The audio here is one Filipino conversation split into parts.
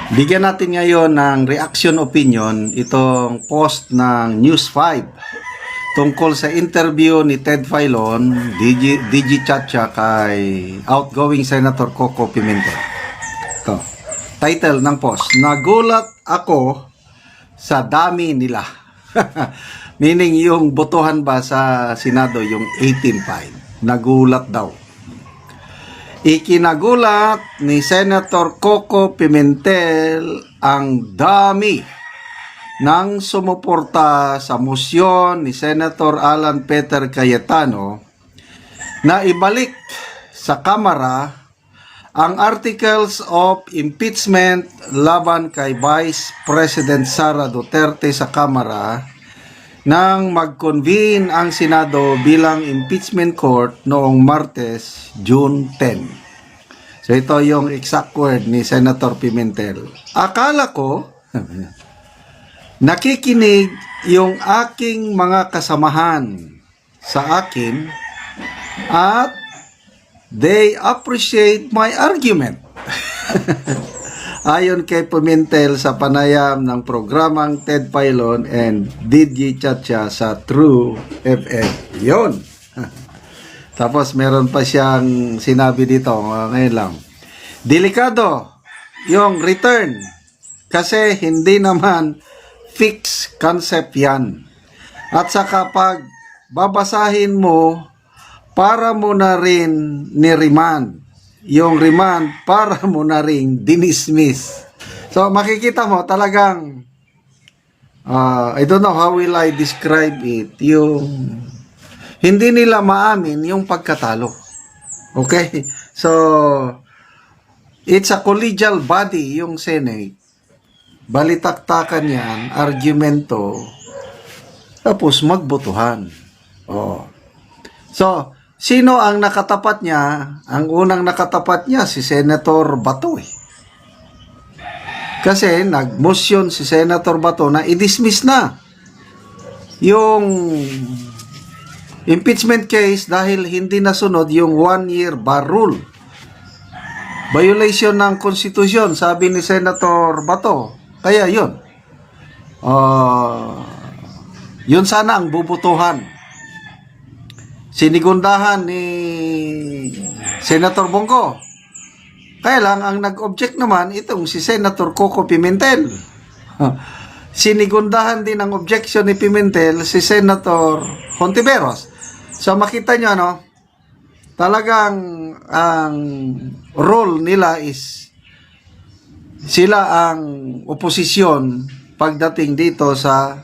Bigyan natin ngayon ng reaction opinion itong post ng News 5 tungkol sa interview ni Ted Filon, DG Chacha kay outgoing Senator Coco Pimentel. Ito, title ng post, "Nagulat ako sa dami nila." Meaning yung botohan ba sa Senado, yung 18-5. Nagulat daw. Ikinagulat ni Senator Coco Pimentel ang dami ng sumuporta sa motion ni Senator Alan Peter Cayetano na ibalik sa Kamara ang articles of impeachment laban kay Vice President Sara Duterte sa Kamara nang mag-convene ang Senado bilang impeachment court noong Martes, June 10. So ito yung exact word ni Senator Pimentel. Akala ko, nakikinig yung aking mga kasamahan sa akin at they appreciate my argument. Ayon kay Pimentel sa panayam ng programang Ted Filon and DG Chacha sa True FM. Yun. Tapos meron pa siyang sinabi dito, ngayon lang. Delikado yung return kasi hindi naman fixed concept yan. At saka pag babasahin mo, para mo na rin ni-remand. Yung remand para mo na rin dinismiss. So makikita mo talagang I don't know how will I describe it, yung hindi nila maamin yung pagkatalo. Okay? So it's a collegial body yung Senate. Balitaktakan yan, argumento, tapos magbotohan. So sino ang nakatapat niya? Ang unang nakatapat niya si Senator Bato. Kasi nag-motion si Senator Bato na i-dismiss na yung impeachment case dahil hindi nasunod yung 1-year bar rule. Violation ng konstitusyon, sabi ni Senator Bato. Kaya yun. Yun sana ang bubutuhan. Sinigundahan ni Senator Bongo. Kaya lang, ang nag-object naman itong si Senator Coco Pimentel. Sinigundahan din ang objection ni Pimentel si Senator Hontiveros. So makita nyo, no? Talagang ang role nila is sila ang oposisyon pagdating dito sa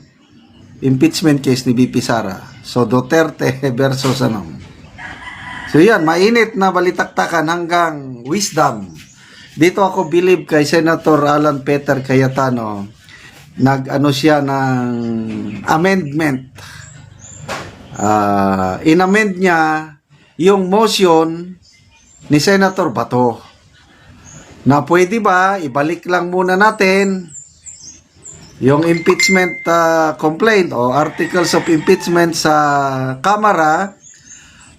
impeachment case ni VP Sara. So Duterte versus ano. So yan, mainit na balitaktakan hanggang wisdom. Dito ako believe kay Senator Alan Peter Cayetano. Nag-ano siya ng amendment. In-amend niya yung motion ni Senator Bato. Na pwede ba, ibalik lang muna natin yung impeachment complaint o articles of impeachment sa Kamara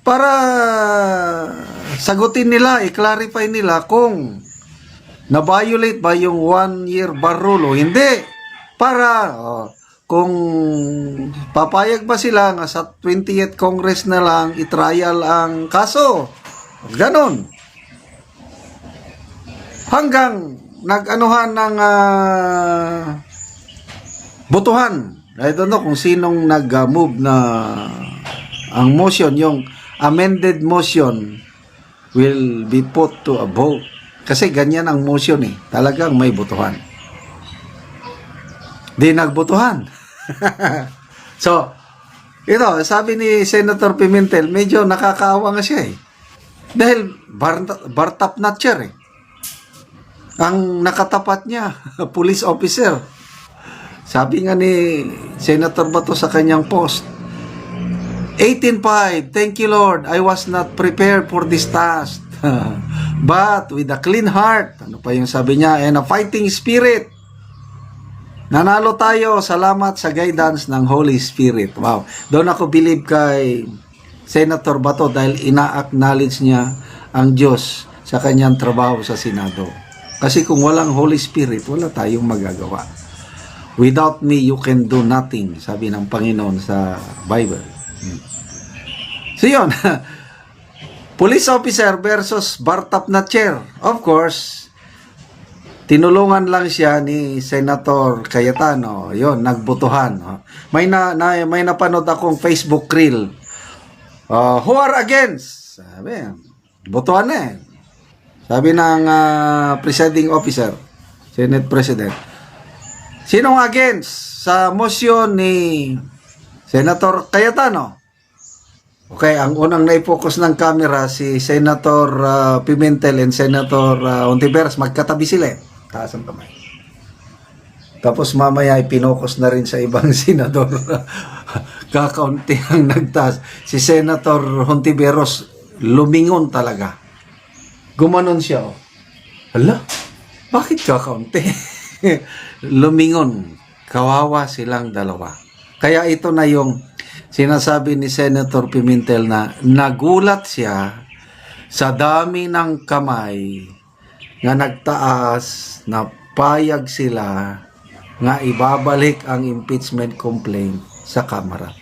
para sagutin nila, i-clarify nila kung na-violate ba yung 1-year bar rule o hindi. Para kung papayag ba sila nga sa 20th Congress na lang i-trial ang kaso. Ganon. Hanggang nag-anuhan ng botohan. I don't know kung sinong nag-move na ang motion, yung amended motion will be put to a vote. Kasi ganyan ang motion eh. Talagang may botohan. Di nagbotohan. So, ito, sabi ni Senator Pimentel, medyo nakakaawa nga siya eh. Dahil bar-top notcher eh. Ang nakatapat niya, police officer. Sabi nga ni Senator Bato sa kanyang post, 18-5, thank you Lord, I was not prepared for this task. But with a clean heart, ano pa yung sabi niya, and a fighting spirit, nanalo tayo, salamat sa guidance ng Holy Spirit. Wow, doon ako believe kay Senator Bato dahil ina-acknowledge niya ang Diyos sa kanyang trabaho sa Senado. Kasi kung walang Holy Spirit, wala tayong magagawa. Without me, you can do nothing, sabi ng Panginoon sa Bible. So yun, police officer versus Bartap na chair. Of course, tinulungan lang siya ni Senator Cayetano. Yun, nagbotohan. May napanood akong Facebook reel. Who are against? Sabi, botohan na eh. Sabi ng presiding officer, Senate President, sinong against sa motion ni Senator Cayetano? Okay, ang unang nai-focus ng camera si Senator Pimentel and Senator Ontiveros, magkatabi sila eh. Taas ang kamay. Tapos mamaya ipinokus na rin sa ibang senador. Kakaunti ang nagtaas. Si Senator Ontiveros, lumingon talaga. Gumanon siya. Oh. Hala, bakit kakaunti? Lumingon. Kawawa silang dalawa. Kaya ito na yung sinasabi ni Senator Pimentel na nagulat siya sa dami ng kamay nga nagtaas na payag sila nga ibabalik ang impeachment complaint sa Kamara.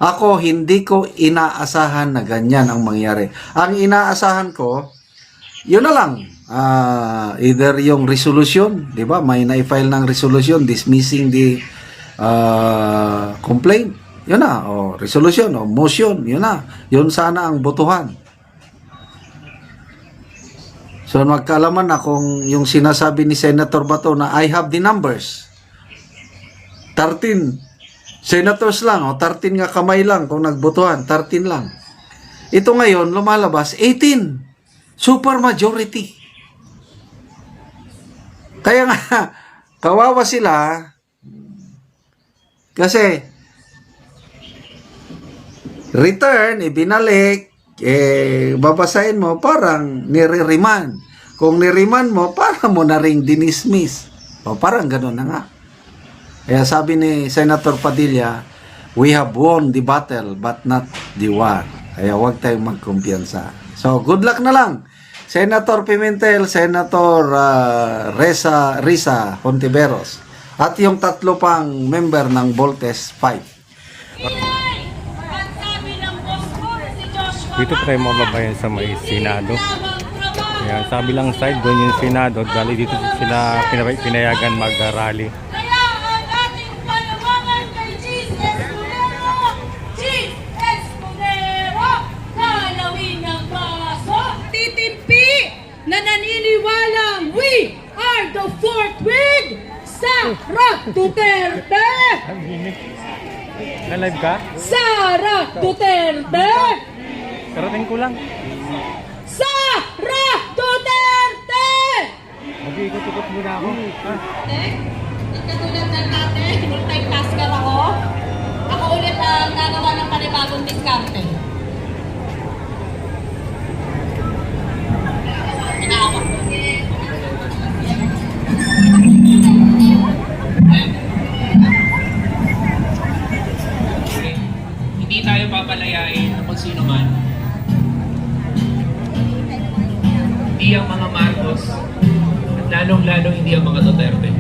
Ako, hindi ko inaasahan na ganyan ang mangyari. Ang inaasahan ko, yun na lang, either yung resolution, di ba? May na-file ng resolution dismissing the complaint. Yun na, o resolution, o motion, yun na. Yun sana ang botohan. So, magkaalaman na kung yung sinasabi ni Senator Bato na I have the numbers. 13 senators lang, o 13 nga kamay lang kung nagbotohan, 13 lang. Ito ngayon, lumalabas, 18. Super majority. Kaya nga, kawawa sila kasi return, ibinalik, babasahin mo, parang nire-remand. Kung nire-remand mo, parang mo na ring dinismiss. O parang ganun na nga. Kaya sabi ni Senator Padilla, we have won the battle but not the war. Kaya huwag tayong magkumpiyansa. So, good luck na lang. Senator Pimentel, Senator Risa Hontiveros, at yung tatlo pang member ng Voltes 5. Dito pa tayo mababayan sa may Senado. Ayan, sa bilang side, doon yung Senado. Dali dito sila pinayagan mag-rally. Na naniniwalang we are the fourth wing Sara Duterte! Na-live ka? Sara Duterte! Karating ko lang. Sara Duterte! Mag-iikot-ikot muna ako. Katulad ng natin, multitasker ako. Ako ulit ang nagawa ng panibagong diskarte. Hindi tayo papalayain ng kung sino man. Hindi ang mga Marcos at lalong-lalong hindi ang mga Duterte.